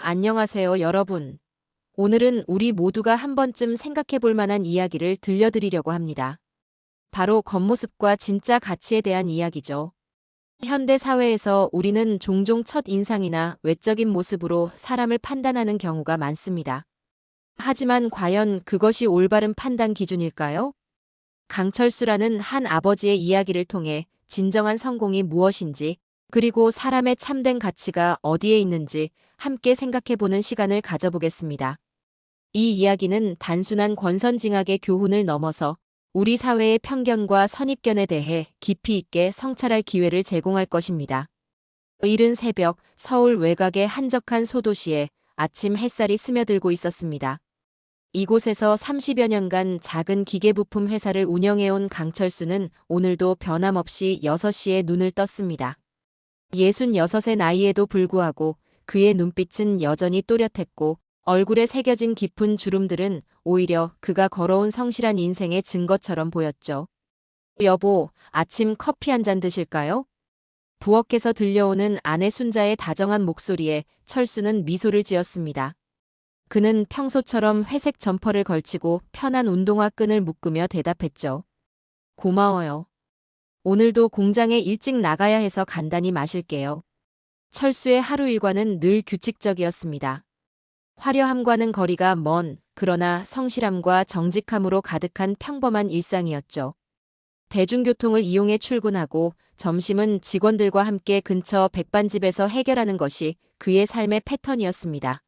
안녕하세요, 여러분. 오늘은 우리 모두가 한 번쯤 생각해 볼 만한 이야기를 들려드리려고 합니다. 바로 겉모습과 진짜 가치에 대한 이야기죠. 현대 사회에서 우리는 종종 첫 인상이나 외적인 모습으로 사람을 판단하는 경우가 많습니다. 하지만 과연 그것이 올바른 판단 기준일까요? 강철수라는 한 아버지의 이야기를 통해 진정한 성공이 무엇인지, 그리고 사람의 참된 가치가 어디에 있는지 함께 생각해 보는 시간을 가져보겠습니다. 이 이야기는 단순한 권선징악의 교훈을 넘어서 우리 사회의 편견과 선입견에 대해 깊이 있게 성찰할 기회를 제공할 것입니다. 이른 새벽 서울 외곽의 한적한 소도시에 아침 햇살이 스며들고 있었습니다. 이곳에서 30여 년간 작은 기계부품 회사를 운영해온 강철수는 오늘도 변함없이 6시에 눈을 떴습니다. 66의 나이에도 불구하고 그의 눈빛은 여전히 또렷했고 얼굴에 새겨진 깊은 주름들은 오히려 그가 걸어온 성실한 인생의 증거처럼 보였죠. 여보, 아침 커피 한 잔 드실까요? 부엌에서 들려오는 아내 순자의 다정한 목소리에 철수는 미소를 지었습니다. 그는 평소처럼 회색 점퍼를 걸치고 편한 운동화 끈을 묶으며 대답했죠. 고마워요. 오늘도 공장에 일찍 나가야 해서 간단히 마실게요. 철수의 하루 일과는 늘 규칙적이었습니다. 화려함과는 거리가 먼, 그러나 성실함과 정직함으로 가득한 평범한 일상이었죠. 대중교통을 이용해 출근하고 점심은 직원들과 함께 근처 백반집에서 해결하는 것이 그의 삶의 패턴이었습니다.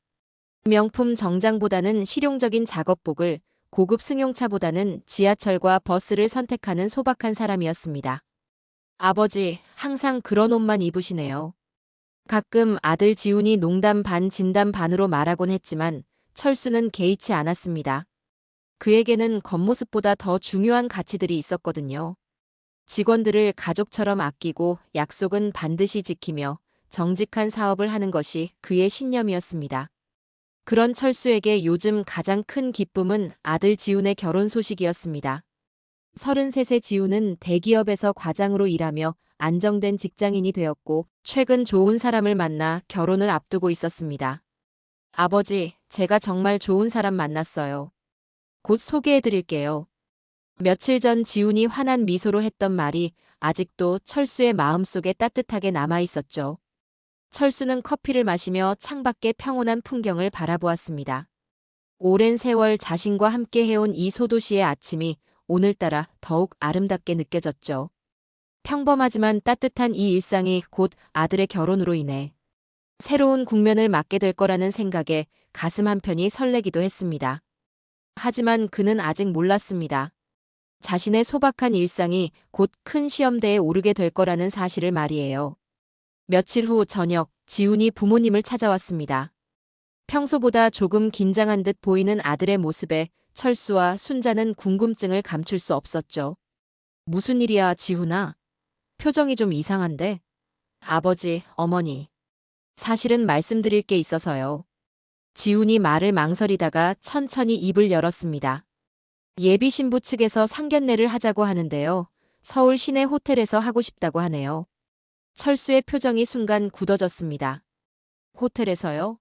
명품 정장보다는 실용적인 작업복을, 고급 승용차보다는 지하철과 버스를 선택하는 소박한 사람이었습니다. 아버지, 항상 그런 옷만 입으시네요. 가끔 아들 지훈이 농담 반 진담 반으로 말하곤 했지만 철수는 개의치 않았습니다. 그에게는 겉모습보다 더 중요한 가치들이 있었거든요. 직원들을 가족처럼 아끼고 약속은 반드시 지키며 정직한 사업을 하는 것이 그의 신념이었습니다. 그런 철수에게 요즘 가장 큰 기쁨은 아들 지훈의 결혼 소식이었습니다. 33세 지훈은 대기업에서 과장으로 일하며 안정된 직장인이 되었고 최근 좋은 사람을 만나 결혼을 앞두고 있었습니다. 아버지, 제가 정말 좋은 사람 만났어요. 곧 소개해 드릴게요. 며칠 전 지훈이 환한 미소로 했던 말이 아직도 철수의 마음속에 따뜻하게 남아 있었죠. 철수는 커피를 마시며 창밖의 평온한 풍경을 바라보았습니다. 오랜 세월 자신과 함께 해온 이 소도시의 아침이 오늘따라 더욱 아름답게 느껴졌죠. 평범하지만 따뜻한 이 일상이 곧 아들의 결혼으로 인해 새로운 국면을 맞게 될 거라는 생각에 가슴 한편이 설레기도 했습니다. 하지만 그는 아직 몰랐습니다. 자신의 소박한 일상이 곧 큰 시험대에 오르게 될 거라는 사실을 말이에요. 며칠 후 저녁, 지훈이 부모님을 찾아왔습니다. 평소보다 조금 긴장한 듯 보이는 아들의 모습에 철수와 순자는 궁금증을 감출 수 없었죠. 무슨 일이야, 지훈아? 표정이 좀 이상한데? 아버지, 어머니. 사실은 말씀드릴 게 있어서요. 지훈이 말을 망설이다가 천천히 입을 열었습니다. 예비 신부 측에서 상견례를 하자고 하는데요. 서울 시내 호텔에서 하고 싶다고 하네요. 철수의 표정이 순간 굳어졌습니다. 호텔에서요?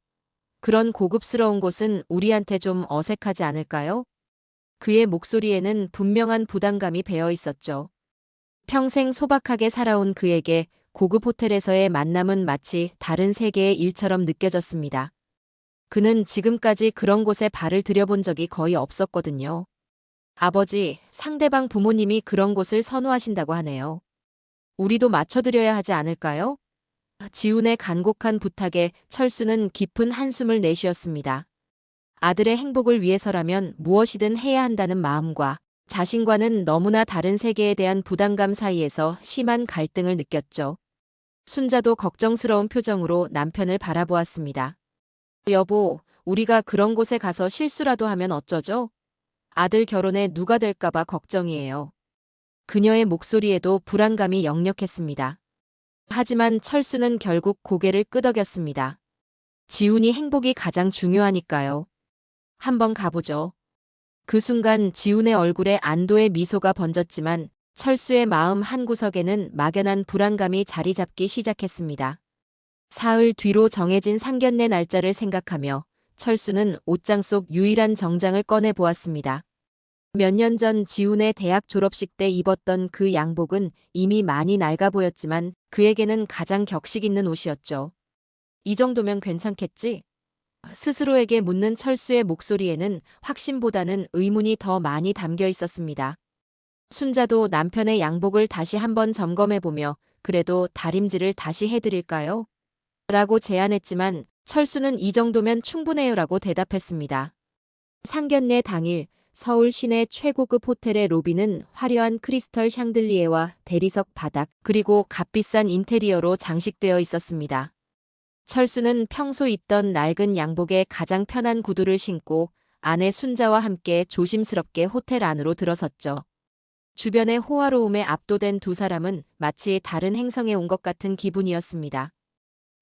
그런 고급스러운 곳은 우리한테 좀 어색하지 않을까요? 그의 목소리에는 분명한 부담감이 배어 있었죠. 평생 소박하게 살아온 그에게 고급 호텔에서의 만남은 마치 다른 세계의 일처럼 느껴졌습니다. 그는 지금까지 그런 곳에 발을 들여본 적이 거의 없었거든요. 아버지, 상대방 부모님이 그런 곳을 선호하신다고 하네요. 우리도 맞춰드려야 하지 않을까요? 지훈의 간곡한 부탁에 철수는 깊은 한숨을 내쉬었습니다. 아들의 행복을 위해서라면 무엇이든 해야 한다는 마음과 자신과는 너무나 다른 세계에 대한 부담감 사이에서 심한 갈등을 느꼈죠. 순자도 걱정스러운 표정으로 남편을 바라보았습니다. 여보, 우리가 그런 곳에 가서 실수라도 하면 어쩌죠? 아들 결혼에 누가 될까봐 걱정이에요. 그녀의 목소리에도 불안감이 역력했습니다. 하지만 철수는 결국 고개를 끄덕였습니다. 지훈이 행복이 가장 중요하니까요. 한번 가보죠. 그 순간 지훈의 얼굴에 안도의 미소가 번졌지만 철수의 마음 한구석에는 막연한 불안감이 자리 잡기 시작했습니다. 사흘 뒤로 정해진 상견례 날짜를 생각하며 철수는 옷장 속 유일한 정장을 꺼내 보았습니다. 몇 년 전 지훈의 대학 졸업식 때 입었던 그 양복은 이미 많이 낡아 보였지만 그에게는 가장 격식 있는 옷이었죠. 이 정도면 괜찮겠지? 스스로에게 묻는 철수의 목소리에는 확신보다는 의문이 더 많이 담겨 있었습니다. 순자도 남편의 양복을 다시 한번 점검해보며 그래도 다림질을 다시 해드릴까요? 라고 제안했지만 철수는 이 정도면 충분해요라고 대답했습니다. 상견례 당일 서울 시내 최고급 호텔의 로비는 화려한 크리스털 샹들리에와 대리석 바닥 그리고 값비싼 인테리어로 장식되어 있었습니다. 철수는 평소 입던 낡은 양복에 가장 편한 구두를 신고 아내 순자와 함께 조심스럽게 호텔 안으로 들어섰죠. 주변의 호화로움에 압도된 두 사람은 마치 다른 행성에 온 것 같은 기분이었습니다.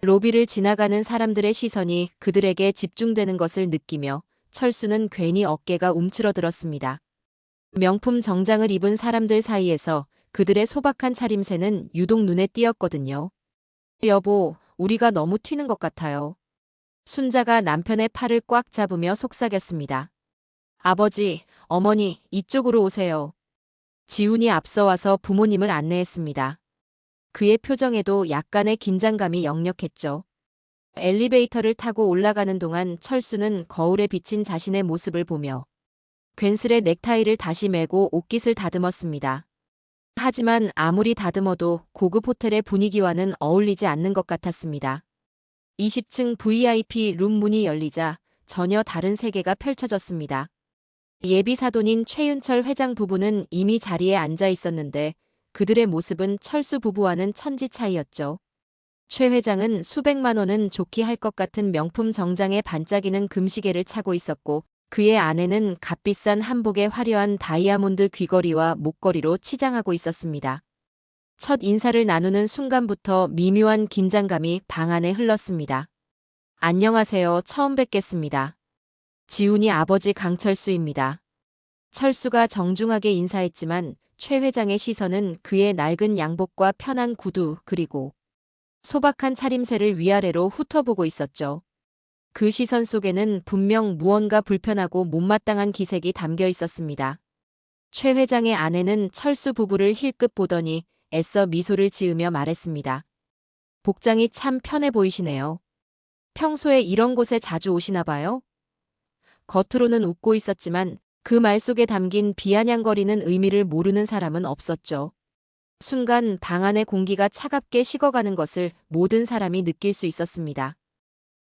로비를 지나가는 사람들의 시선이 그들에게 집중되는 것을 느끼며 철수는 괜히 어깨가 움츠러들었습니다. 명품 정장을 입은 사람들 사이에서 그들의 소박한 차림새는 유독 눈에 띄었거든요. 여보, 우리가 너무 튀는 것 같아요. 순자가 남편의 팔을 꽉 잡으며 속삭였습니다. 아버지, 어머니, 이쪽으로 오세요. 지훈이 앞서 와서 부모님을 안내했습니다. 그의 표정에도 약간의 긴장감이 역력했죠. 엘리베이터를 타고 올라가는 동안 철수는 거울에 비친 자신의 모습을 보며 괜스레 넥타이를 다시 매고 옷깃을 다듬었습니다. 하지만 아무리 다듬어도 고급 호텔의 분위기와는 어울리지 않는 것 같았습니다. 20층 VIP 룸 문이 열리자 전혀 다른 세계가 펼쳐졌습니다. 예비 사돈인 최윤철 회장 부부는 이미 자리에 앉아 있었는데 그들의 모습은 철수 부부와는 천지 차이였죠. 최 회장은 수백만 원은 좋게 할 것 같은 명품 정장에 반짝이는 금시계를 차고 있었고 그의 아내는 값비싼 한복에 화려한 다이아몬드 귀걸이와 목걸이로 치장하고 있었습니다. 첫 인사를 나누는 순간부터 미묘한 긴장감이 방 안에 흘렀습니다. 안녕하세요. 처음 뵙겠습니다. 지훈이 아버지 강철수입니다. 철수가 정중하게 인사했지만 최 회장의 시선은 그의 낡은 양복과 편한 구두 그리고 소박한 차림새를 위아래로 훑어보고 있었죠. 그 시선 속에는 분명 무언가 불편하고 못마땅한 기색이 담겨 있었습니다. 최 회장의 아내는 철수 부부를 힐끗 보더니 애써 미소를 지으며 말했습니다. 복장이 참 편해 보이시네요. 평소에 이런 곳에 자주 오시나 봐요? 겉으로는 웃고 있었지만 그 말 속에 담긴 비아냥거리는 의미를 모르는 사람은 없었죠. 순간 방 안의 공기가 차갑게 식어가는 것을 모든 사람이 느낄 수 있었습니다.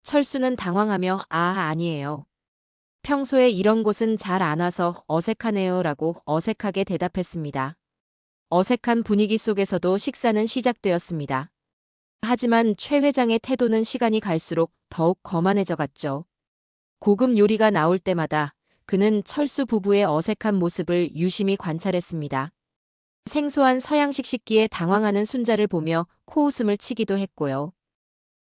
철수는 당황하며 아니에요. 평소에 이런 곳은 잘 안 와서 어색하네요 라고 어색하게 대답했습니다. 어색한 분위기 속에서도 식사는 시작되었습니다. 하지만 최 회장의 태도는 시간이 갈수록 더욱 거만해져 갔죠. 고급 요리가 나올 때마다 그는 철수 부부의 어색한 모습을 유심히 관찰했습니다. 생소한 서양식 식기에 당황하는 순자를 보며 코웃음을 치기도 했고요.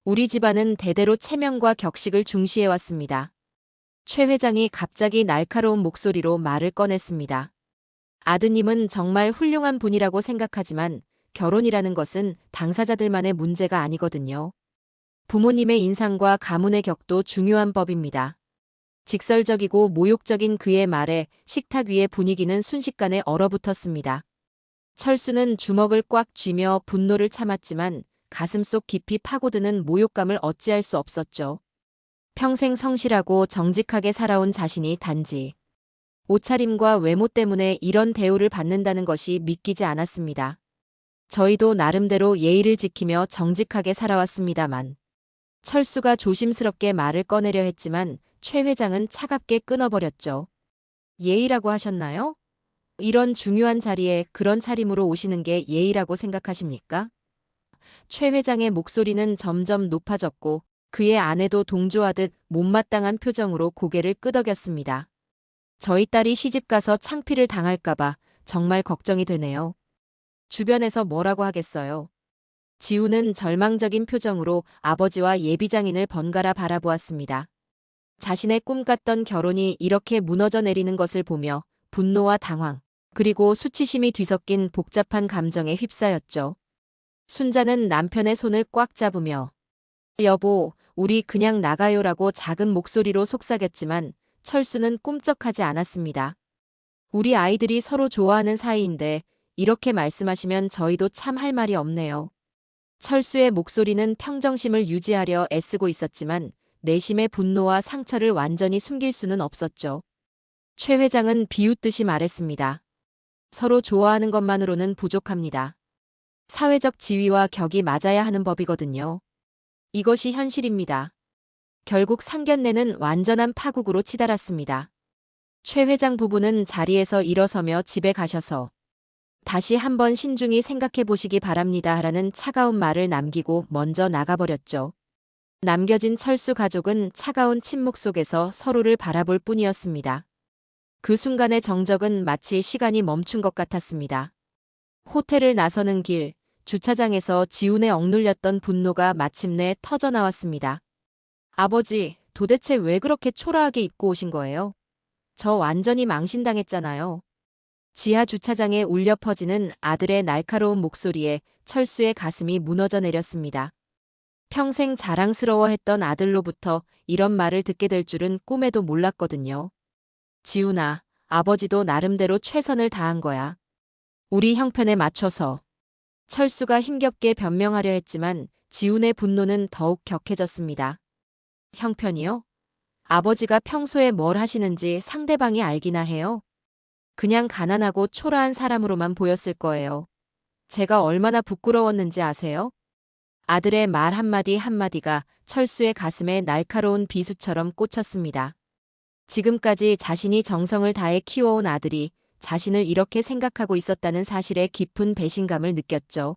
우리 집안은 대대로 체면과 격식을 중시해왔습니다. 최 회장이 갑자기 날카로운 목소리로 말을 꺼냈습니다. 아드님은 정말 훌륭한 분이라고 생각하지만 결혼이라는 것은 당사자들만의 문제가 아니거든요. 부모님의 인상과 가문의 격도 중요한 법입니다. 직설적이고 모욕적인 그의 말에 식탁 위의 분위기는 순식간에 얼어붙었습니다. 철수는 주먹을 꽉 쥐며 분노를 참았지만 가슴속 깊이 파고드는 모욕감을 어찌할 수 없었죠. 평생 성실하고 정직하게 살아온 자신이 단지 옷차림과 외모 때문에 이런 대우를 받는다는 것이 믿기지 않았습니다. 저희도 나름대로 예의를 지키며 정직하게 살아왔습니다만. 철수가 조심스럽게 말을 꺼내려 했지만 최 회장은 차갑게 끊어버렸죠. 예의라고 하셨나요? 이런 중요한 자리에 그런 차림으로 오시는 게 예의라고 생각하십니까? 최 회장의 목소리는 점점 높아졌고 그의 아내도 동조하듯 못마땅한 표정으로 고개를 끄덕였습니다. 저희 딸이 시집가서 창피를 당할까봐 정말 걱정이 되네요. 주변에서 뭐라고 하겠어요? 지우는 절망적인 표정으로 아버지와 예비장인을 번갈아 바라보았습니다. 자신의 꿈 같던 결혼이 이렇게 무너져 내리는 것을 보며 분노와 당황, 그리고 수치심이 뒤섞인 복잡한 감정에 휩싸였죠. 순자는 남편의 손을 꽉 잡으며 여보, 우리 그냥 나가요라고 작은 목소리로 속삭였지만 철수는 꿈쩍하지 않았습니다. 우리 아이들이 서로 좋아하는 사이인데 이렇게 말씀하시면 저희도 참 할 말이 없네요. 철수의 목소리는 평정심을 유지하려 애쓰고 있었지만 내심의 분노와 상처를 완전히 숨길 수는 없었죠. 최 회장은 비웃듯이 말했습니다. 서로 좋아하는 것만으로는 부족합니다. 사회적 지위와 격이 맞아야 하는 법이거든요. 이것이 현실입니다. 결국 상견례는 완전한 파국으로 치달았습니다. 최 회장 부부는 자리에서 일어서며 집에 가셔서 다시 한번 신중히 생각해 보시기 바랍니다 라는 차가운 말을 남기고 먼저 나가버렸죠. 남겨진 철수 가족은 차가운 침묵 속에서 서로를 바라볼 뿐이었습니다. 그 순간의 정적은 마치 시간이 멈춘 것 같았습니다. 호텔을 나서는 길, 주차장에서 지훈의 억눌렸던 분노가 마침내 터져나왔습니다. 아버지, 도대체 왜 그렇게 초라하게 입고 오신 거예요? 저 완전히 망신당했잖아요. 지하 주차장에 울려 퍼지는 아들의 날카로운 목소리에 철수의 가슴이 무너져 내렸습니다. 평생 자랑스러워했던 아들로부터 이런 말을 듣게 될 줄은 꿈에도 몰랐거든요. 지훈아, 아버지도 나름대로 최선을 다한 거야. 우리 형편에 맞춰서. 철수가 힘겹게 변명하려 했지만 지훈의 분노는 더욱 격해졌습니다. 형편이요? 아버지가 평소에 뭘 하시는지 상대방이 알기나 해요? 그냥 가난하고 초라한 사람으로만 보였을 거예요. 제가 얼마나 부끄러웠는지 아세요? 아들의 말 한마디 한마디가 철수의 가슴에 날카로운 비수처럼 꽂혔습니다. 지금까지 자신이 정성을 다해 키워온 아들이 자신을 이렇게 생각하고 있었다는 사실에 깊은 배신감을 느꼈죠.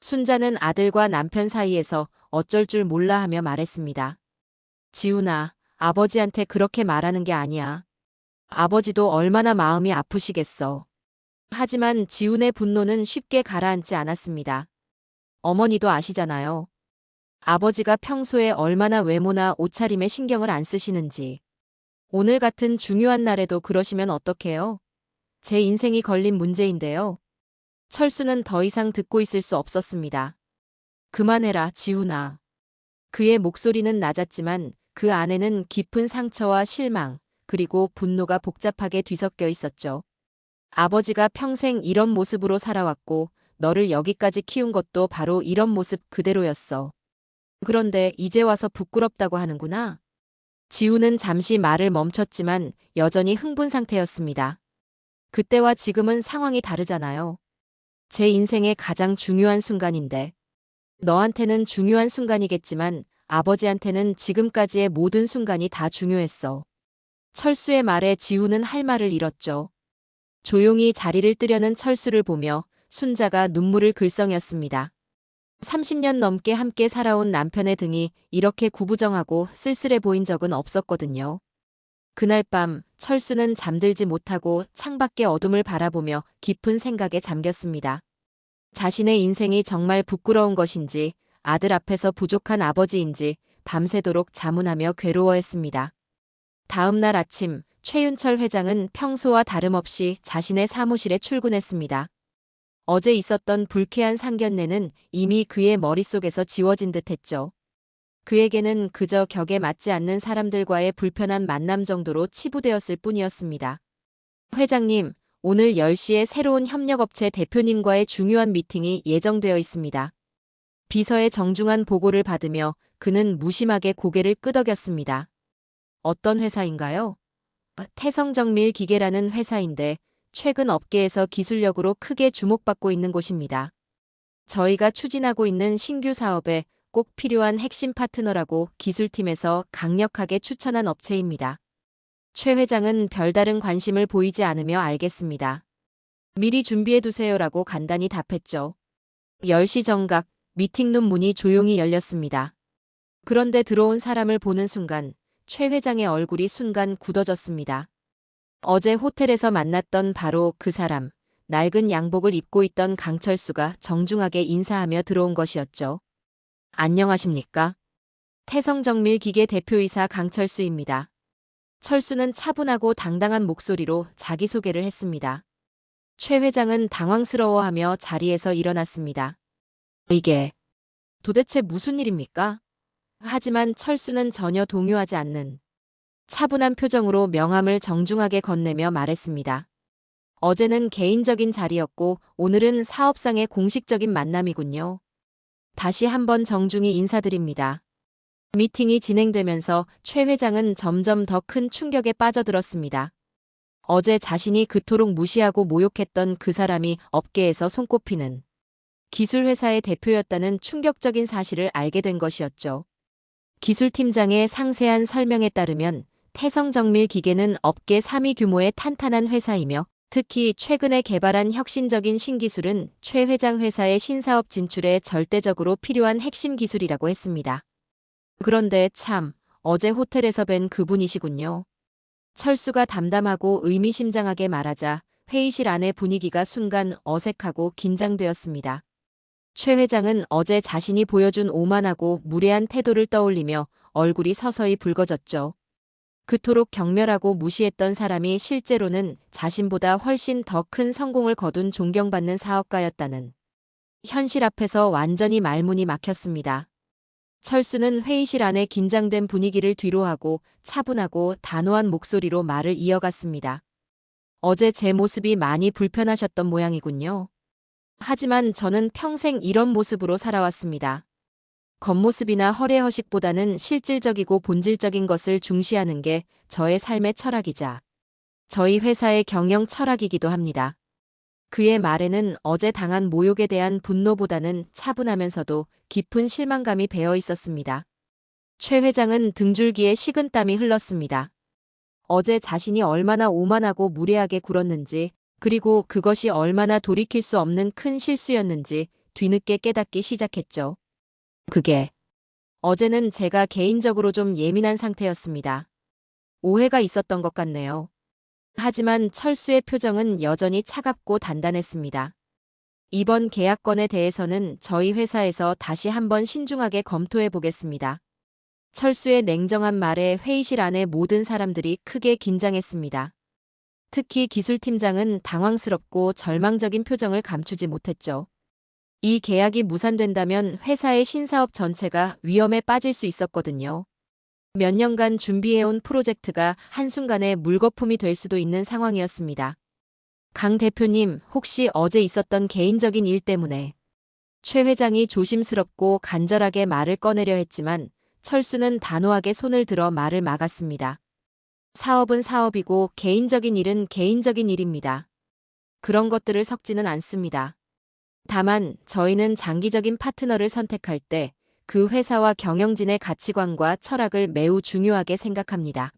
순자는 아들과 남편 사이에서 어쩔 줄 몰라 하며 말했습니다. 지훈아, 아버지한테 그렇게 말하는 게 아니야. 아버지도 얼마나 마음이 아프시겠어. 하지만 지훈의 분노는 쉽게 가라앉지 않았습니다. 어머니도 아시잖아요. 아버지가 평소에 얼마나 외모나 옷차림에 신경을 안 쓰시는지. 오늘 같은 중요한 날에도 그러시면 어떡해요? 제 인생이 걸린 문제인데요. 철수는 더 이상 듣고 있을 수 없었습니다. 그만해라, 지훈아. 그의 목소리는 낮았지만 그 안에는 깊은 상처와 실망, 그리고 분노가 복잡하게 뒤섞여 있었죠. 아버지가 평생 이런 모습으로 살아왔고 너를 여기까지 키운 것도 바로 이런 모습 그대로였어. 그런데 이제 와서 부끄럽다고 하는구나. 지훈은 잠시 말을 멈췄지만 여전히 흥분 상태였습니다. 그때와 지금은 상황이 다르잖아요. 제 인생의 가장 중요한 순간인데. 너한테는 중요한 순간이겠지만 아버지한테는 지금까지의 모든 순간이 다 중요했어. 철수의 말에 지훈은 할 말을 잃었죠. 조용히 자리를 뜨려는 철수를 보며 순자가 눈물을 글썽였습니다. 30년 넘게 함께 살아온 남편의 등이 이렇게 구부정하고 쓸쓸해 보인 적은 없었거든요. 그날 밤 철수는 잠들지 못하고 창밖의 어둠을 바라보며 깊은 생각에 잠겼습니다. 자신의 인생이 정말 부끄러운 것인지 아들 앞에서 부족한 아버지인지 밤새도록 자문하며 괴로워했습니다. 다음 날 아침 최윤철 회장은 평소와 다름없이 자신의 사무실에 출근했습니다. 어제 있었던 불쾌한 상견례는 이미 그의 머릿속에서 지워진 듯했죠. 그에게는 그저 격에 맞지 않는 사람들과의 불편한 만남 정도로 치부되었을 뿐이었습니다. 회장님, 오늘 10시에 새로운 협력업체 대표님과의 중요한 미팅이 예정되어 있습니다. 비서의 정중한 보고를 받으며 그는 무심하게 고개를 끄덕였습니다. 어떤 회사인가요? 태성정밀 기계라는 회사인데 최근 업계에서 기술력으로 크게 주목받고 있는 곳입니다. 저희가 추진하고 있는 신규 사업에 꼭 필요한 핵심 파트너라고 기술팀에서 강력하게 추천한 업체입니다. 최 회장은 별다른 관심을 보이지 않으며 알겠습니다. 미리 준비해두세요라고 간단히 답했죠. 10시 정각 미팅룸 문이 조용히 열렸습니다. 그런데 들어온 사람을 보는 순간 최 회장의 얼굴이 순간 굳어졌습니다. 어제 호텔에서 만났던 바로 그 사람, 낡은 양복을 입고 있던 강철수가 정중하게 인사하며 들어온 것이었죠. 안녕하십니까? 태성정밀기계 대표이사 강철수입니다. 철수는 차분하고 당당한 목소리로 자기소개를 했습니다. 최 회장은 당황스러워하며 자리에서 일어났습니다. 이게 도대체 무슨 일입니까? 하지만 철수는 전혀 동요하지 않는 차분한 표정으로 명함을 정중하게 건네며 말했습니다. 어제는 개인적인 자리였고 오늘은 사업상의 공식적인 만남이군요. 다시 한번 정중히 인사드립니다. 미팅이 진행되면서 최 회장은 점점 더 큰 충격에 빠져들었습니다. 어제 자신이 그토록 무시하고 모욕했던 그 사람이 업계에서 손꼽히는 기술회사의 대표였다는 충격적인 사실을 알게 된 것이었죠. 기술팀장의 상세한 설명에 따르면 태성정밀 기계는 업계 3위 규모의 탄탄한 회사이며 특히 최근에 개발한 혁신적인 신기술은 최 회장 회사의 신사업 진출에 절대적으로 필요한 핵심 기술이라고 했습니다. 그런데 참, 어제 호텔에서 뵌 그분이시군요. 철수가 담담하고 의미심장하게 말하자 회의실 안의 분위기가 순간 어색하고 긴장되었습니다. 최 회장은 어제 자신이 보여준 오만하고 무례한 태도를 떠올리며 얼굴이 서서히 붉어졌죠. 그토록 경멸하고 무시했던 사람이 실제로는 자신보다 훨씬 더 큰 성공을 거둔 존경받는 사업가였다는 현실 앞에서 완전히 말문이 막혔습니다. 철수는 회의실 안의 긴장된 분위기를 뒤로하고 차분하고 단호한 목소리로 말을 이어갔습니다. 어제 제 모습이 많이 불편하셨던 모양이군요. 하지만 저는 평생 이런 모습으로 살아왔습니다. 겉모습이나 허례허식보다는 실질적이고 본질적인 것을 중시하는 게 저의 삶의 철학이자 저희 회사의 경영 철학이기도 합니다. 그의 말에는 어제 당한 모욕에 대한 분노보다는 차분하면서도 깊은 실망감이 배어 있었습니다. 최 회장은 등줄기에 식은땀이 흘렀습니다. 어제 자신이 얼마나 오만하고 무례하게 굴었는지, 그리고 그것이 얼마나 돌이킬 수 없는 큰 실수였는지 뒤늦게 깨닫기 시작했죠. 그게 어제는 제가 개인적으로 좀 예민한 상태였습니다. 오해가 있었던 것 같네요. 하지만 철수의 표정은 여전히 차갑고 단단했습니다. 이번 계약건에 대해서는 저희 회사에서 다시 한번 신중하게 검토해 보겠습니다. 철수의 냉정한 말에 회의실 안의 모든 사람들이 크게 긴장했습니다. 특히 기술팀장은 당황스럽고 절망적인 표정을 감추지 못했죠. 이 계약이 무산된다면 회사의 신사업 전체가 위험에 빠질 수 있었거든요. 몇 년간 준비해온 프로젝트가 한순간에 물거품이 될 수도 있는 상황이었습니다. 강 대표님, 혹시 어제 있었던 개인적인 일 때문에 최 회장이 조심스럽고 간절하게 말을 꺼내려 했지만 철수는 단호하게 손을 들어 말을 막았습니다. 사업은 사업이고 개인적인 일은 개인적인 일입니다. 그런 것들을 섞지는 않습니다. 다만 저희는 장기적인 파트너를 선택할 때 그 회사와 경영진의 가치관과 철학을 매우 중요하게 생각합니다.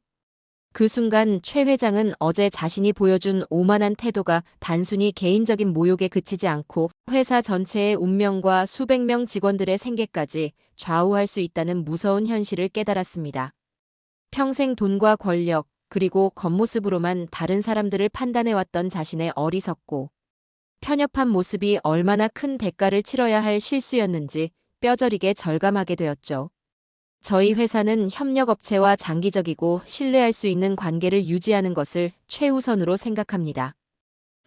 그 순간 최 회장은 어제 자신이 보여준 오만한 태도가 단순히 개인적인 모욕에 그치지 않고 회사 전체의 운명과 수백 명 직원들의 생계까지 좌우할 수 있다는 무서운 현실을 깨달았습니다. 평생 돈과 권력, 그리고 겉모습으로만 다른 사람들을 판단해왔던 자신의 어리석고 편협한 모습이 얼마나 큰 대가를 치러야 할 실수였는지 뼈저리게 절감하게 되었죠. 저희 회사는 협력업체와 장기적이고 신뢰할 수 있는 관계를 유지하는 것을 최우선으로 생각합니다.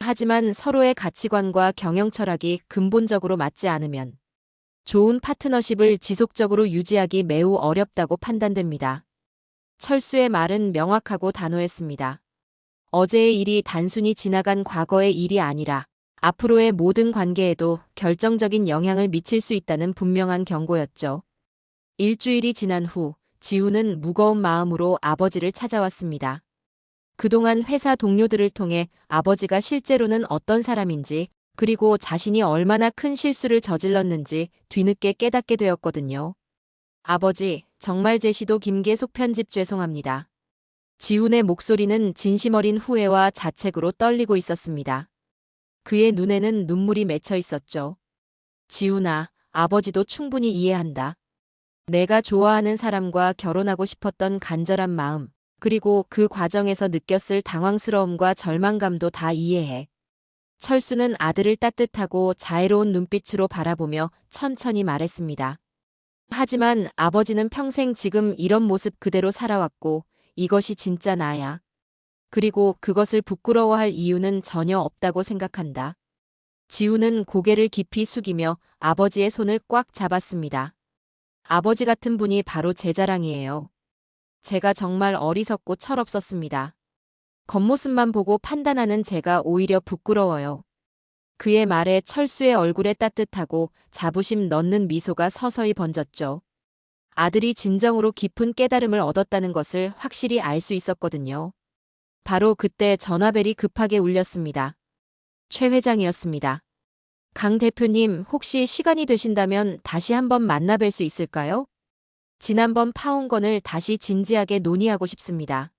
하지만 서로의 가치관과 경영 철학이 근본적으로 맞지 않으면 좋은 파트너십을 지속적으로 유지하기 매우 어렵다고 판단됩니다. 철수의 말은 명확하고 단호했습니다. 어제의 일이 단순히 지나간 과거의 일이 아니라 앞으로의 모든 관계에도 결정적인 영향을 미칠 수 있다는 분명한 경고였죠. 일주일이 지난 후 지우는 무거운 마음으로 아버지를 찾아왔습니다. 그동안 회사 동료들을 통해 아버지가 실제로는 어떤 사람인지 그리고 자신이 얼마나 큰 실수를 저질렀는지 뒤늦게 깨닫게 되었거든요. 아버지, 정말 제 시도 김계 속편집 죄송합니다. 지훈의 목소리는 진심 어린 후회와 자책으로 떨리고 있었습니다. 그의 눈에는 눈물이 맺혀 있었죠. 지훈아, 아버지도 충분히 이해한다. 내가 좋아하는 사람과 결혼하고 싶었던 간절한 마음, 그리고 그 과정에서 느꼈을 당황스러움과 절망감도 다 이해해. 철수는 아들을 따뜻하고 자애로운 눈빛으로 바라보며 천천히 말했습니다. 하지만 아버지는 평생 지금 이런 모습 그대로 살아왔고 이것이 진짜 나야. 그리고 그것을 부끄러워할 이유는 전혀 없다고 생각한다. 지우는 고개를 깊이 숙이며 아버지의 손을 꽉 잡았습니다. 아버지 같은 분이 바로 제 자랑이에요. 제가 정말 어리석고 철없었습니다. 겉모습만 보고 판단하는 제가 오히려 부끄러워요. 그의 말에 철수의 얼굴에 따뜻하고 자부심 넣는 미소가 서서히 번졌죠. 아들이 진정으로 깊은 깨달음을 얻었다는 것을 확실히 알 수 있었거든요. 바로 그때 전화벨이 급하게 울렸습니다. 최 회장이었습니다. 강 대표님, 혹시 시간이 되신다면 다시 한번 만나 뵐 수 있을까요? 지난번 파혼건을 다시 진지하게 논의하고 싶습니다.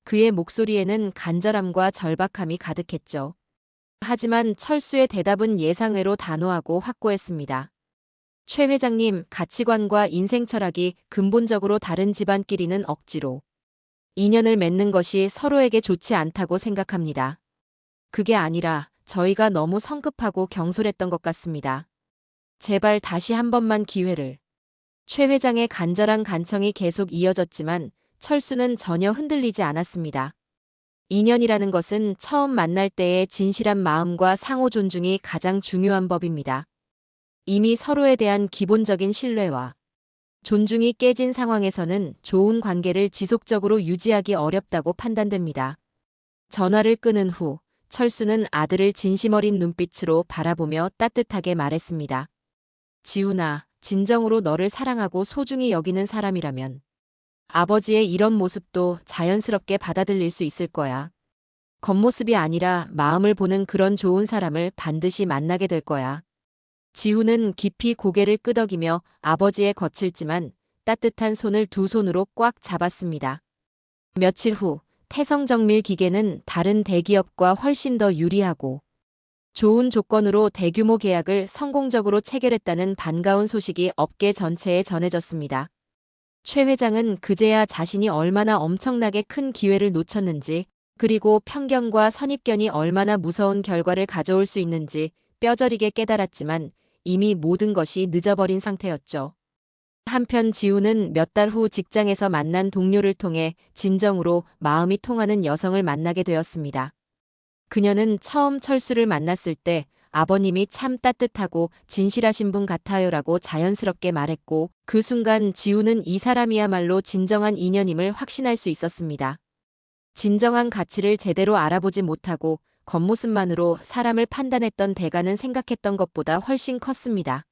그의 목소리에는 간절함과 절박함이 가득했죠. 하지만 철수의 대답은 예상외로 단호하고 확고했습니다. 최 회장님, 가치관과 인생 철학이 근본적으로 다른 집안끼리는 억지로 인연을 맺는 것이 서로에게 좋지 않다고 생각합니다. 그게 아니라 저희가 너무 성급하고 경솔했던 것 같습니다. 제발 다시 한 번만 기회를. 최 회장의 간절한 간청이 계속 이어졌지만 철수는 전혀 흔들리지 않았습니다. 인연이라는 것은 처음 만날 때의 진실한 마음과 상호 존중이 가장 중요한 법입니다. 이미 서로에 대한 기본적인 신뢰와 존중이 깨진 상황에서는 좋은 관계를 지속적으로 유지하기 어렵다고 판단됩니다. 전화를 끊은 후 철수는 아들을 진심 어린 눈빛으로 바라보며 따뜻하게 말했습니다. 지훈아, 진정으로 너를 사랑하고 소중히 여기는 사람이라면 아버지의 이런 모습도 자연스럽게 받아들일 수 있을 거야. 겉모습이 아니라 마음을 보는 그런 좋은 사람을 반드시 만나게 될 거야. 지훈은 깊이 고개를 끄덕이며 아버지의 거칠지만 따뜻한 손을 두 손으로 꽉 잡았습니다. 며칠 후 태성정밀 기계는 다른 대기업과 훨씬 더 유리하고 좋은 조건으로 대규모 계약을 성공적으로 체결했다는 반가운 소식이 업계 전체에 전해졌습니다. 최 회장은 그제야 자신이 얼마나 엄청나게 큰 기회를 놓쳤는지, 그리고 편견과 선입견이 얼마나 무서운 결과를 가져올 수 있는지 뼈저리게 깨달았지만 이미 모든 것이 늦어버린 상태였죠. 한편 지우는 몇 달 후 직장에서 만난 동료를 통해 진정으로 마음이 통하는 여성을 만나게 되었습니다. 그녀는 처음 철수를 만났을 때 아버님이 참 따뜻하고 진실하신 분 같아요라고 자연스럽게 말했고, 그 순간 지우는 이 사람이야말로 진정한 인연임을 확신할 수 있었습니다. 진정한 가치를 제대로 알아보지 못하고 겉모습만으로 사람을 판단했던 대가는 생각했던 것보다 훨씬 컸습니다.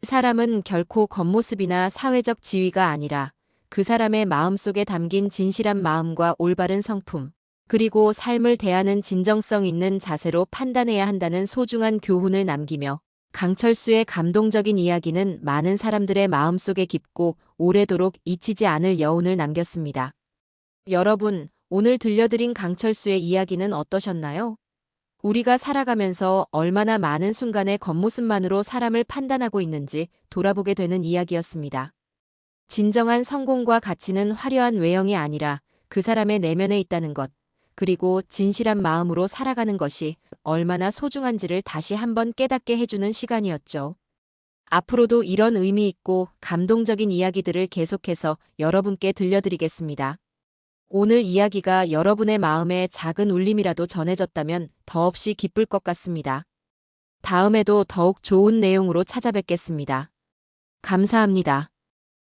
사람은 결코 겉모습이나 사회적 지위가 아니라 그 사람의 마음속에 담긴 진실한 마음과 올바른 성품, 그리고 삶을 대하는 진정성 있는 자세로 판단해야 한다는 소중한 교훈을 남기며, 강철수의 감동적인 이야기는 많은 사람들의 마음속에 깊고 오래도록 잊히지 않을 여운을 남겼습니다. 여러분, 오늘 들려드린 강철수의 이야기는 어떠셨나요? 우리가 살아가면서 얼마나 많은 순간의 겉모습만으로 사람을 판단하고 있는지 돌아보게 되는 이야기였습니다. 진정한 성공과 가치는 화려한 외형이 아니라 그 사람의 내면에 있다는 것, 그리고 진실한 마음으로 살아가는 것이 얼마나 소중한지를 다시 한번 깨닫게 해주는 시간이었죠. 앞으로도 이런 의미 있고 감동적인 이야기들을 계속해서 여러분께 들려드리겠습니다. 오늘 이야기가 여러분의 마음에 작은 울림이라도 전해졌다면 더없이 기쁠 것 같습니다. 다음에도 더욱 좋은 내용으로 찾아뵙겠습니다. 감사합니다.